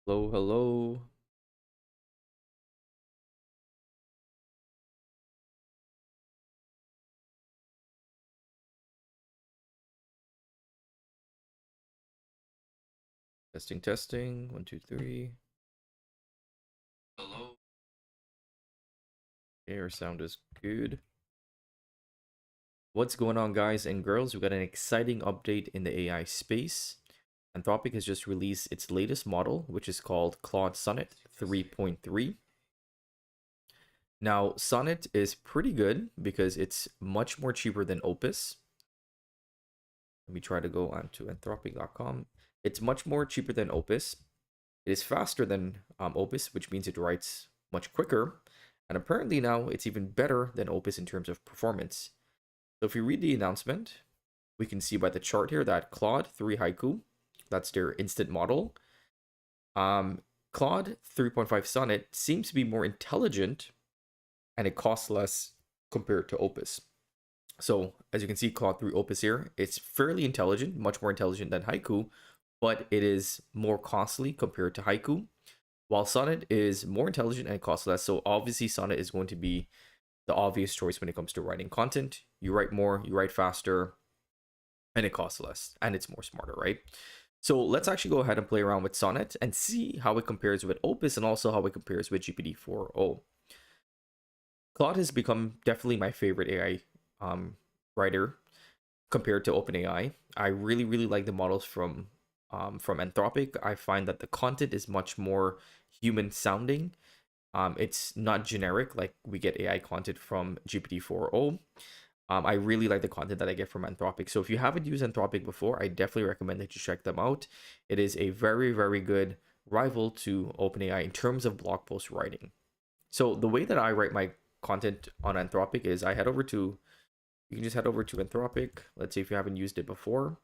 Hello, hello. Testing, testing. One, two, three. Hello. Okay, our sound is good. What's going on, guys and girls? We got an exciting update in the AI space. Anthropic has just released its latest model, which is called Claude Sonnet 3.3. Now, Sonnet is pretty good because it's much more cheaper than Opus. Let me try to go on to anthropic.com. It's much more cheaper than Opus. It is faster than Opus, which means it writes much quicker. And apparently now it's even better than Opus in terms of performance. So if you read the announcement, we can see by the chart here that Claude 3 Haiku, that's their instant model. Claude 3.5 Sonnet seems to be more intelligent and it costs less compared to Opus. So as you can see, Claude 3 Opus here, it's fairly intelligent, much more intelligent than Haiku, but it is more costly compared to Haiku. While Sonnet is more intelligent and costs less, so obviously Sonnet is going to be the obvious choice when it comes to writing content. You write more, you write faster, and it costs less, and it's more smarter, right? So let's actually go ahead and play around with Sonnet and see how it compares with Opus and also how it compares with GPT 4.0. Claude has become definitely my favorite AI writer compared to OpenAI. I really, really like the models from Anthropic. I find that the content is much more human sounding. It's not generic like we get AI content from GPT 4.0. I really like the content that I get from Anthropic. So if you haven't used Anthropic before, I definitely recommend that you check them out. It is a very, very good rival to OpenAI in terms of blog post writing. So the way that I write my content on Anthropic is you can just head over to Anthropic. Let's say if you haven't used it before,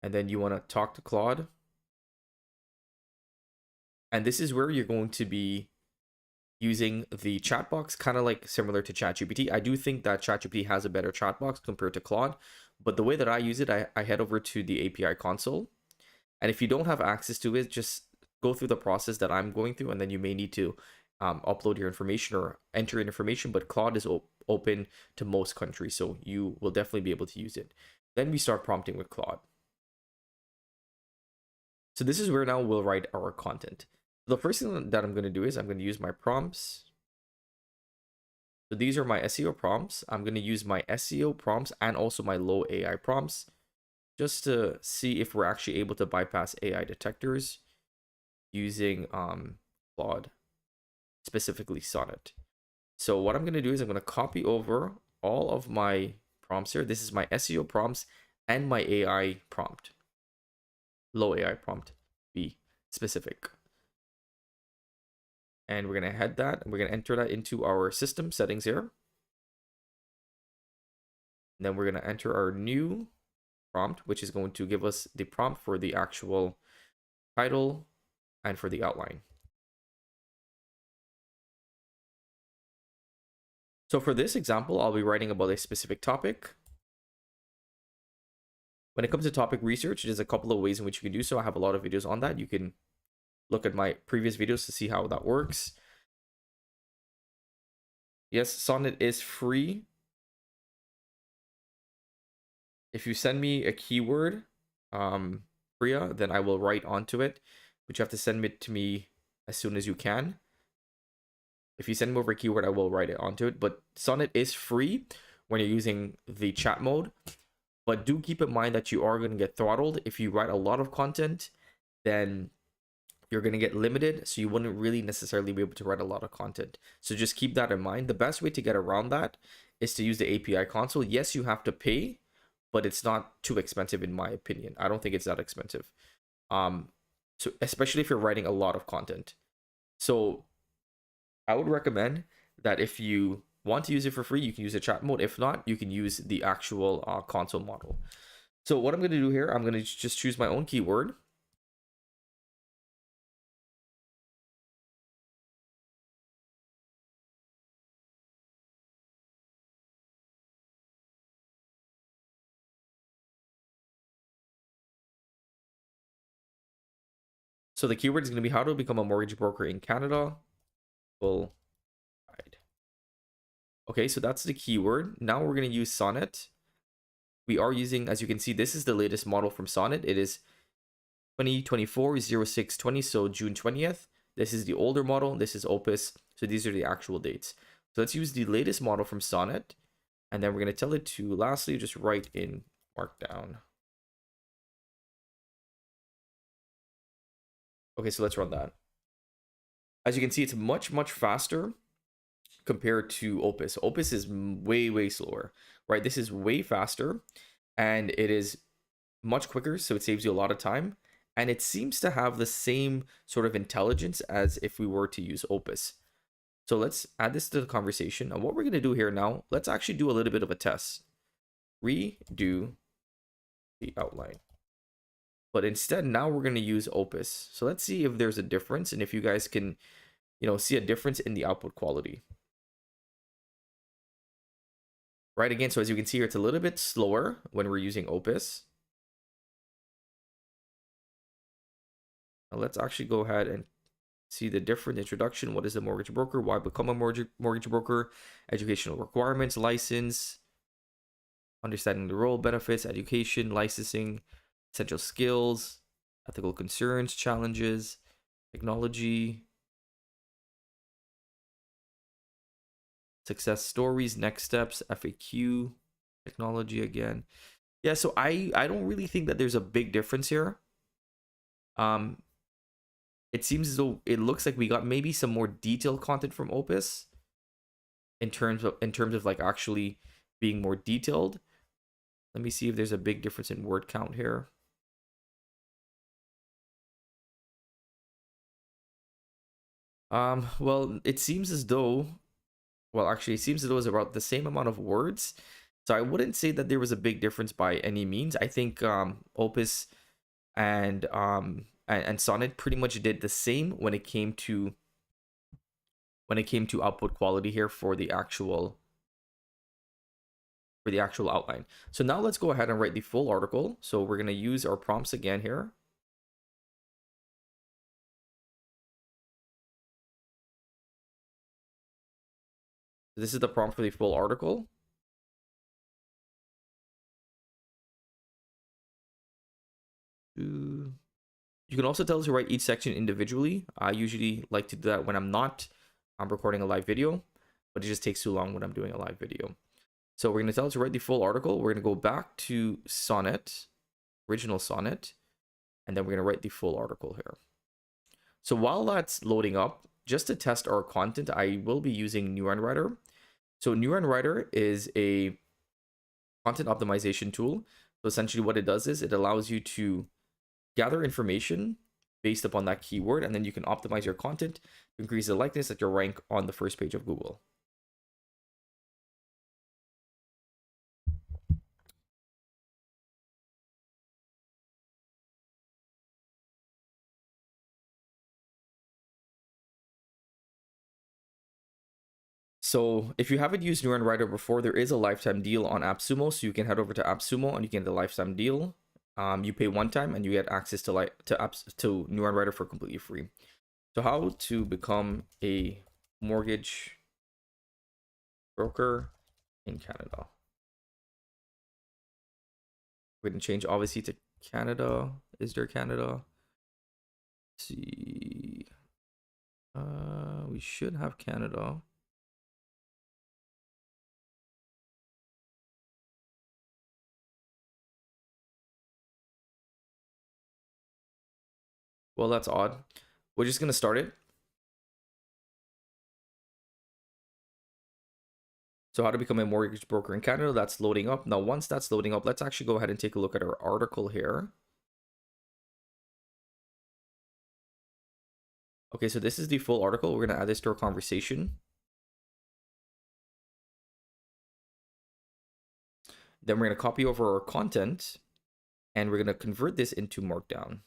and then you want to talk to Claude. And this is where you're going to be using the chat box, kind of like similar to ChatGPT. I do think that ChatGPT has a better chat box compared to Claude, but the way that I use it, I head over to the API console. And if you don't have access to it, just go through the process that I'm going through, and then you may need to upload your information or enter in information. But Claude is open to most countries, so you will definitely be able to use it. Then we start prompting with Claude. So this is where now we'll write our content. The first thing that I'm going to do is I'm going to use my prompts. So these are my SEO prompts. I'm going to use my SEO prompts and also my low AI prompts just to see if we're actually able to bypass AI detectors using Claude, specifically Sonnet. So what I'm going to do is I'm going to copy over all of my prompts here. This is my SEO prompts and my AI prompt, low AI prompt, be specific. And we're going to head that, and we're going to enter that into our system settings here. And then we're going to enter our new prompt, which is going to give us the prompt for the actual title and for the outline. So for this example, I'll be writing about a specific topic. When it comes to topic research, there's a couple of ways in which you can do so. I have a lot of videos on that. You can look at my previous videos to see how that works. Yes, Sonnet is free. If you send me a keyword, Priya, then I will write onto it, but you have to send it to me as soon as you can. If you send me over a keyword, I will write it onto it. But Sonnet is free when you're using the chat mode. But do keep in mind that you are going to get throttled. If you write a lot of content, then you're going to get limited. So you wouldn't really necessarily be able to write a lot of content. So just keep that in mind. The best way to get around that is to use the API console. Yes, you have to pay, but it's not too expensive in my opinion. I don't think it's that expensive. So especially if you're writing a lot of content. So I would recommend that if you want to use it for free, you can use the chat mode. If not, you can use the actual console model. So what I'm going to do here, I'm going to just choose my own keyword. So the keyword is going to be how to become a mortgage broker in Canada. Full guide. Okay, so that's the keyword. Now we're going to use Sonnet. We are using, as you can see, this is the latest model from Sonnet. It is 2024-06-20, so June 20th. This is the older model. This is Opus. So these are the actual dates. So let's use the latest model from Sonnet. And then we're going to tell it to, lastly, just write in Markdown. Okay, so let's run that. As you can see, it's much, much faster compared to Opus. Opus is way, way slower, right? This is way faster and it is much quicker, so it saves you a lot of time. And it seems to have the same sort of intelligence as if we were to use Opus. So let's add this to the conversation. And what we're going to do here now, let's actually do a little bit of a test. Redo the outline. But instead, now we're going to use Opus. So let's see if there's a difference and if you guys can, see a difference in the output quality. Right, again, so as you can see here, it's a little bit slower when we're using Opus. Now let's actually go ahead and see the different introduction. What is a mortgage broker? Why become a mortgage broker? Educational requirements, license, understanding the role, benefits, education, licensing, essential skills, ethical concerns, challenges, technology, success stories, next steps, FAQ, technology again. Yeah, so I don't really think that there's a big difference here. It seems as though it looks like we got maybe some more detailed content from Opus in terms of like actually being more detailed. Let me see if there's a big difference in word count here. Well, it seems as though, actually, it seems as though it's about the same amount of words. So I wouldn't say that there was a big difference by any means. I think Opus and Sonnet pretty much did the same when it came to output quality here for the actual outline. So now let's go ahead and write the full article. So we're going to use our prompts again here. This is the prompt for the full article. You can also tell us to write each section individually. I usually like to do that when I'm recording a live video, but it just takes too long when I'm doing a live video. So we're going to tell it to write the full article. We're going to go back to Sonnet, original Sonnet, and then we're going to write the full article here. So while that's loading up, just to test our content, I will be using Neuron Writer. So Neuron Writer is a content optimization tool. So essentially what it does is it allows you to gather information based upon that keyword, and then you can optimize your content to increase the likeness that you rank on the first page of Google. So if you haven't used Neuron Writer before, there is a lifetime deal on AppSumo. So you can head over to AppSumo and you can get the lifetime deal. You pay one time and you get access to Neuron Writer for completely free. So how to become a mortgage broker in Canada. We're going to change obviously to Canada. Is there Canada? Let's see. We should have Canada. Well, that's odd. We're just going to start it. So how to become a mortgage broker in Canada, that's loading up. Now, once that's loading up, let's actually go ahead and take a look at our article here. Okay, so this is the full article. We're going to add this to our conversation. Then we're going to copy over our content and we're going to convert this into Markdown.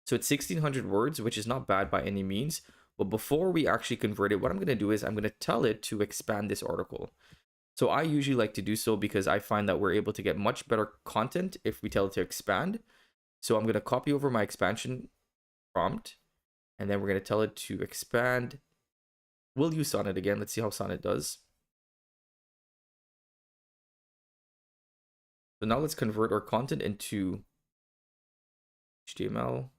So it's 1,600 words, which is not bad by any means. But before we actually convert it, what I'm going to do is I'm going to tell it to expand this article. So I usually like to do so because I find that we're able to get much better content if we tell it to expand. So I'm going to copy over my expansion prompt, and then we're going to tell it to expand. We'll use Sonnet again. Let's see how Sonnet does. So now let's convert our content into HTML.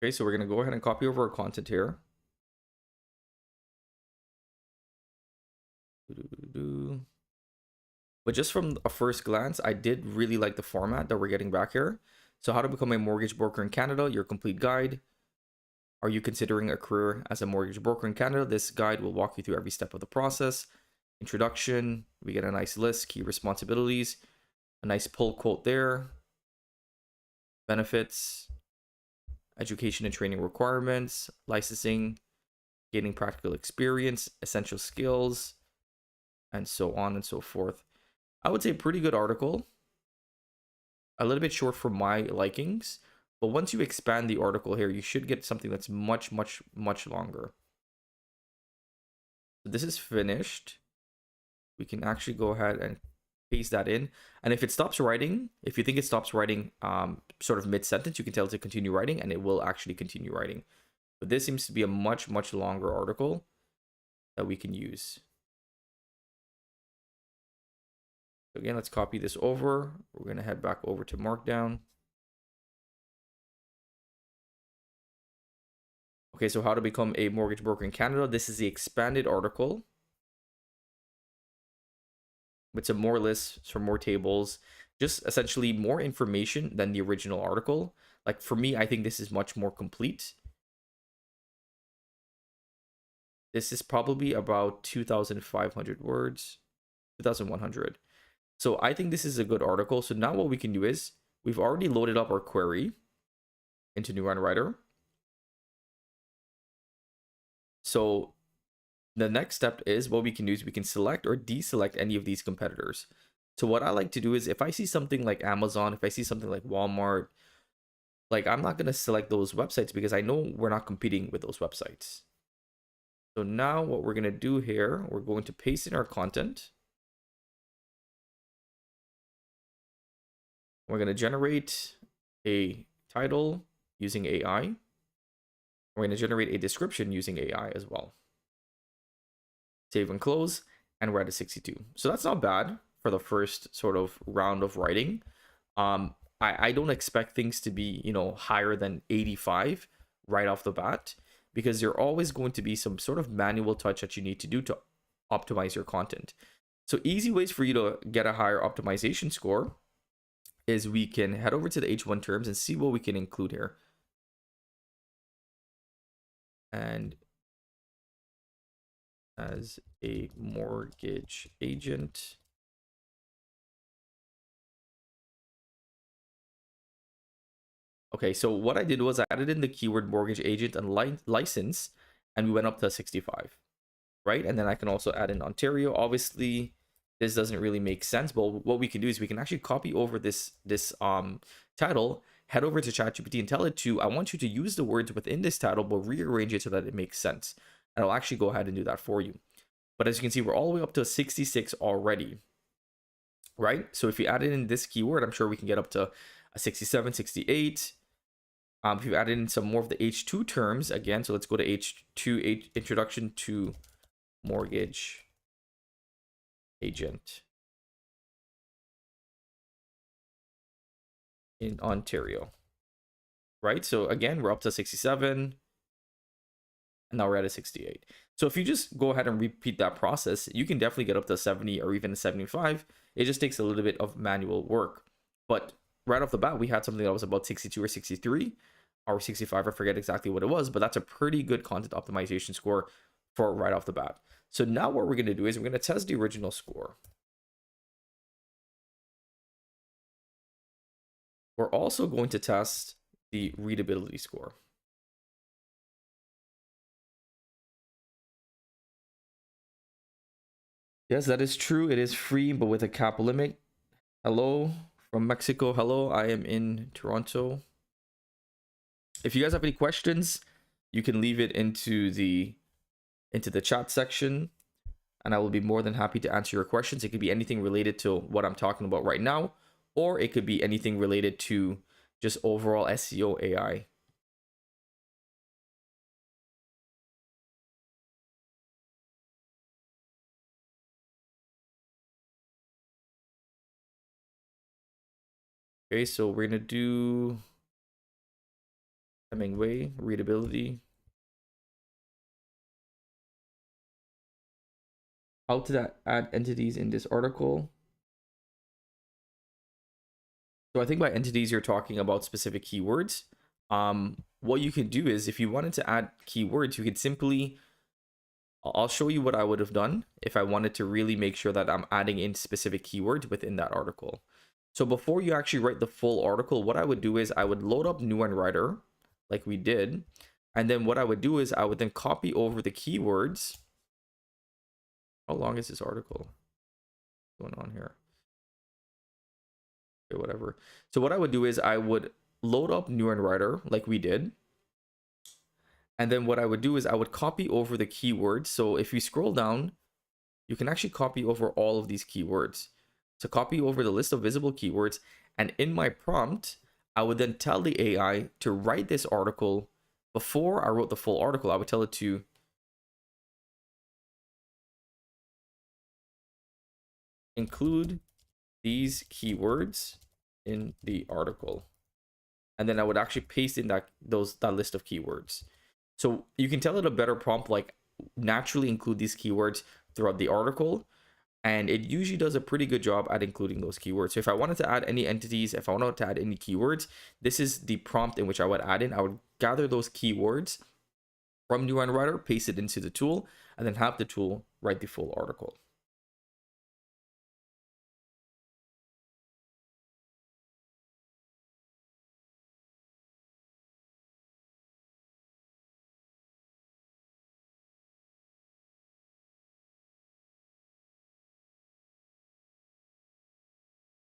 Okay, so we're going to go ahead and copy over our content here. But just from a first glance, I did really like the format that we're getting back here. So how to become a mortgage broker in Canada, your complete guide. Are you considering a career as a mortgage broker in Canada? This guide will walk you through every step of the process. Introduction, we get a nice list, key responsibilities, a nice pull quote there. Benefits, education and training requirements, licensing, gaining practical experience, essential skills, and so on and so forth. I would say a pretty good article. A little bit short for my likings, but once you expand the article here, you should get something that's much longer. So this is finished. We can actually go ahead and paste that in. And if it stops writing, if you think it stops writing sort of mid-sentence, you can tell it to continue writing, and it will actually continue writing. But this seems to be a much longer article that we can use. So again, let's copy this over. We're going to head back over to Markdown. Okay, so how to become a mortgage broker in Canada. This is the expanded article with some more lists, some more tables, just essentially more information than the original article. Like for me, I think this is much more complete. This is probably about 2,500 words, 2,100. So I think this is a good article. So now what we can do is we've already loaded up our query into Neuron Writer. So the next step is what we can do is we can select or deselect any of these competitors. So what I like to do is if I see something like Amazon, if I see something like Walmart, like I'm not going to select those websites because I know we're not competing with those websites. So now what we're going to do here, we're going to paste in our content. We're going to generate a title using AI. We're going to generate a description using AI as well. Save and close, and we're at a 62. So that's not bad for the first sort of round of writing. I don't expect things to be, you know, higher than 85 right off the bat, because there are always going to be some sort of manual touch that you need to do to optimize your content. So easy ways for you to get a higher optimization score is we can head over to the H1 terms and see what we can include here. And as a mortgage agent, okay, so what I did was I added in the keyword mortgage agent and license, and we went up to 65, right? And then I can also add in Ontario. Obviously, this doesn't really make sense, but what we can do is we can actually copy over this title, head over to ChatGPT and tell it to, I want you to use the words within this title, but rearrange it so that it makes sense. And I'll actually go ahead and do that for you. But as you can see, we're all the way up to 66 already, right? So if you added in this keyword, I'm sure we can get up to a 67, 68. If you added in some more of the H2 terms, again, so let's go to H2, introduction to mortgage agent in Ontario, right? So again, we're up to 67, and now we're at a 68. So if you just go ahead and repeat that process, you can definitely get up to 70 or even 75. It just takes a little bit of manual work. But right off the bat, we had something that was about 62 or 63 or 65. I forget exactly what it was, but that's a pretty good content optimization score for right off the bat. So now what we're going to do is we're going to test the original score. We're also going to test the readability score. Yes, that is true. It is free, but with a cap limit. Hello from Mexico. Hello, I am in Toronto. If you guys have any questions, you can leave it into the chat section, and I will be more than happy to answer your questions. It could be anything related to what I'm talking about right now, or it could be anything related to just overall SEO AI. Okay, so we're gonna do Hemingway, readability. How to add entities in this article. So I think by entities, you're talking about specific keywords. What you can do is if you wanted to add keywords, you could simply, I'll show you what I would have done if I wanted to really make sure that I'm adding in specific keywords within that article. So before you actually write the full article, what I would do is I would load up New and Writer like we did. And then what I would do is I would then copy over the keywords. How long is this article? What's going on here? Okay, whatever. So what I would do is I would load up New and Writer like we did. And then what I would do is I would copy over the keywords. So if you scroll down, you can actually copy over all of these keywords. So copy over the list of visible keywords. And in my prompt, I would then tell the AI to write this article. Before I wrote the full article, I would tell it to include these keywords in the article. And then I would actually paste in that list of keywords. So you can tell it a better prompt, like naturally include these keywords throughout the article. And it usually does a pretty good job at including those keywords. So if I wanted to add any entities, if I wanted to add any keywords, this is the prompt in which I would add in. I would gather those keywords from New and Writer, paste it into the tool, and then have the tool write the full article.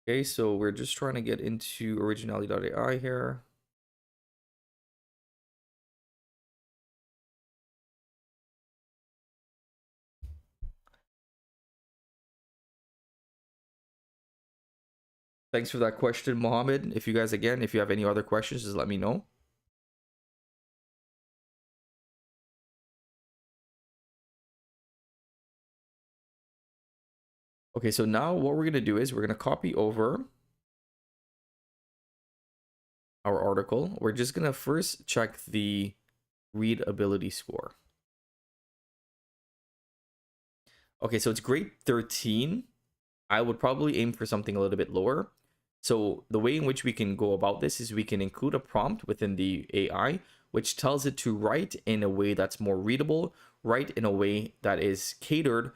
Okay, so we're just trying to get into originality.ai here. Thanks for that question, Mohammed. If you have any other questions, just let me know. Okay, so now what we're going to do is we're going to copy over our article. We're just going to first check the readability score. Okay, so it's grade 13. I would probably aim for something a little bit lower. So the way in which we can go about this is we can include a prompt within the AI, which tells it to write in a way that's more readable, write in a way that is catered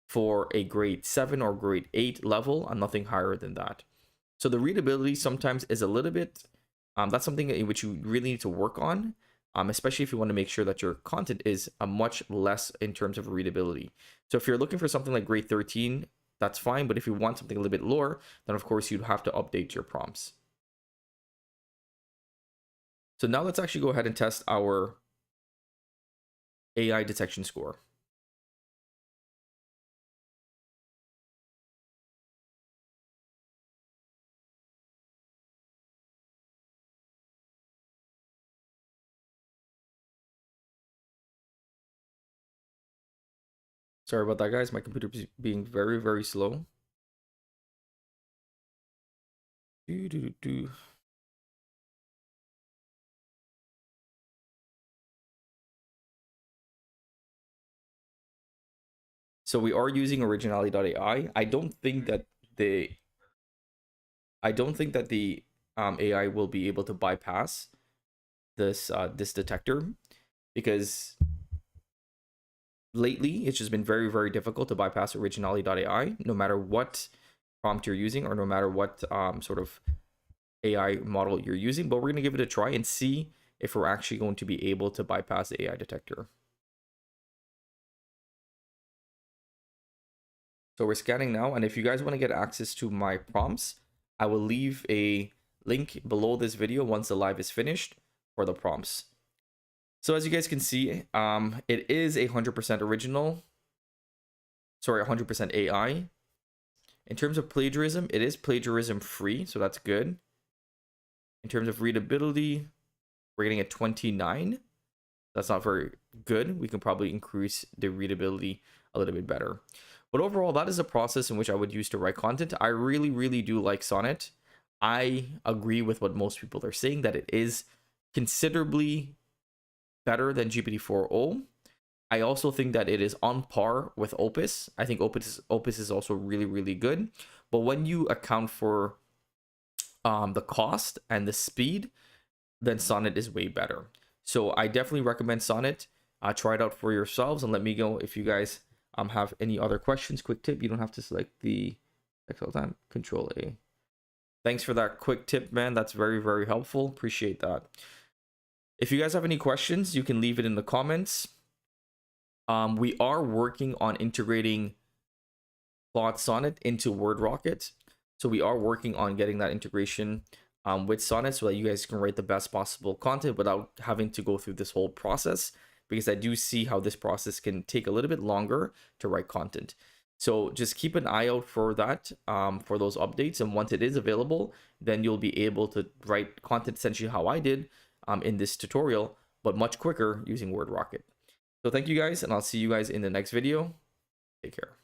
for a grade 7 or grade 8 level and nothing higher than that. So the readability sometimes is a little bit, that's something in which you really need to work on, especially if you want to make sure that your content is a much less in terms of readability. So if you're looking for something like grade 13, that's fine. But if you want something a little bit lower, then of course you'd have to update your prompts. So now let's actually go ahead and test our AI detection score. Sorry about that, guys. My computer is being very, very slow. So we are using originality.ai. I don't think that the AI will be able to bypass this detector, because lately it's just been very, very difficult to bypass originality.ai, no matter what prompt you're using or no matter what sort of AI model you're using. But we're going to give it a try and see if we're actually going to be able to bypass the AI detector. So we're scanning now, and if you guys want to get access to my prompts, I will leave a link below this video once the live is finished. for the prompts. So as you guys can see, it is 100% original. Sorry, 100% AI. In terms of plagiarism, it is plagiarism free, so that's good. In terms of readability, we're getting a 29. That's not very good. We can probably increase the readability a little bit better. But overall, that is a process in which I would use to write content. I really, really do like Sonnet. I agree with what most people are saying, that it is considerably better than GPT-4o. I also think that it is on par with Opus. I think Opus is also really, really good. But when you account for the cost and the speed, then Sonnet is way better. So I definitely recommend Sonnet. Try it out for yourselves and let me know if you guys have any other questions. Quick tip, you don't have to select the text all the time. Control A. Thanks for that quick tip, man. That's very, very helpful. Appreciate that. If you guys have any questions, you can leave it in the comments. We are working on integrating Claude Sonnet into WordRocket. So we are working on getting that integration with Sonnet so that you guys can write the best possible content without having to go through this whole process, because I do see how this process can take a little bit longer to write content. So just keep an eye out for that, for those updates. And once it is available, then you'll be able to write content essentially how I did in this tutorial, but much quicker using WordRocket. So thank you guys, and I'll see you guys in the next video. Take care.